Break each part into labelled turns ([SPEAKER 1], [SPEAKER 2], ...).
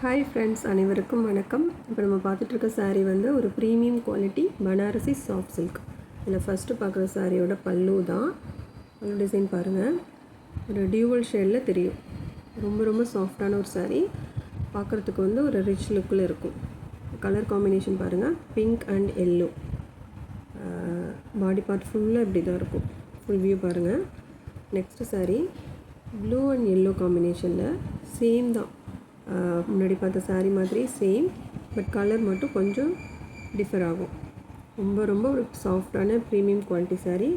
[SPEAKER 1] Hi friends, அனைவருக்கும் வணக்கம். இப்போ நம்ம பார்த்துட்ருக்க சாரீ வந்து ஒரு premium quality Banarasi soft silk. இதில் ஃபஸ்ட்டு பார்க்குற சாரியோட பல்லு தான். பல்லு டிசைன் பாருங்கள், ஒரு டியூவல் ஷேடில் தெரியும். ரொம்ப ரொம்ப சாஃப்டான ஒரு சாரீ. பார்க்குறதுக்கு வந்து ஒரு ரிச் லுக்கில் இருக்கும். கலர் காம்பினேஷன் பாருங்கள், pink and yellow. Body part ஃபுல்லாக இப்படி தான் இருக்கும். ஃபுல் வியூ பாருங்கள். Next sari blue and yellow காம்பினேஷனில் சேம் தான். முன்னாடி பார்த்த சாரீ மாதிரி சேம், பட் கலர் மட்டும் கொஞ்சம் டிஃபர் ஆகும். ரொம்ப ரொம்ப ஒரு சாஃப்டான ப்ரீமியம் குவாலிட்டி சாரீ.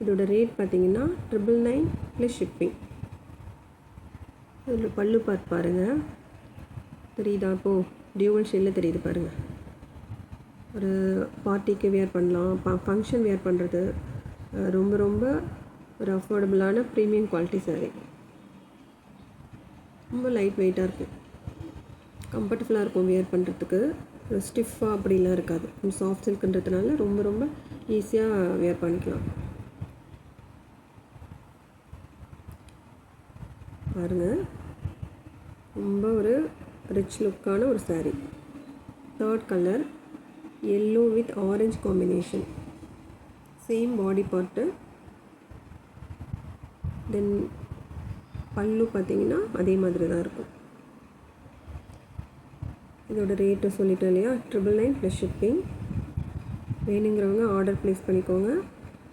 [SPEAKER 1] இதோட ரேட் பார்த்திங்கன்னா 999 ப்ளஸ் ஷிப்பிங். இதில் பல்லு பார்த்து பாருங்கள், தெரியுதா? இப்போது டியூவல் ஷேடில் தெரியுது பாருங்கள். ஒரு பார்ட்டிக்கு வேர் பண்ணலாம், ஃபங்க்ஷன் வேர் பண்ணுறது. ரொம்ப ரொம்ப ஒரு அஃபோர்டபுளான ப்ரீமியம் குவாலிட்டி சாரீ. ரொம்ப லைட் வெயிட்டாக இருக்கும், கம்ஃபர்டபுளாக இருக்கும் வேர் பண்ணுறதுக்கு. ஒரு ஸ்டிஃபாக அப்படிலாம் இருக்காது. சாஃப்ட் சில்க்குன்றதுனால ரொம்ப ரொம்ப ஈஸியாக வேர் பண்ணிக்கலாம். பாருங்கள், ரொம்ப ஒரு ரிச் லுக்கான ஒரு saree. Third colour yellow with orange combination. Same body part. Then பல்லு பார்த்திங்கன்னா அதே மாதிரி தான் இருக்கும். இதோட ரேட்டு சொல்லிட்டேன் இல்லையா, 999 ப்ளஸ் ஷிப்பிங். வேணுங்கிறவங்க ஆர்டர் ப்ளேஸ் பண்ணிக்கோங்க.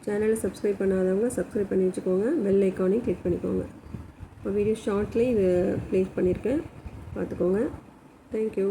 [SPEAKER 1] சேனலை சப்ஸ்கிரைப் பண்ணாதவங்க சப்ஸ்கிரைப் பண்ணி வச்சுக்கோங்க. பெல் ஐக்கானையும் கிளிக் பண்ணிக்கோங்க. இப்போ வீடியோ ஷார்ட்லேயே இது ப்ளேஸ் பண்ணியிருக்கேன், பார்த்துக்கோங்க. தேங்க்யூ.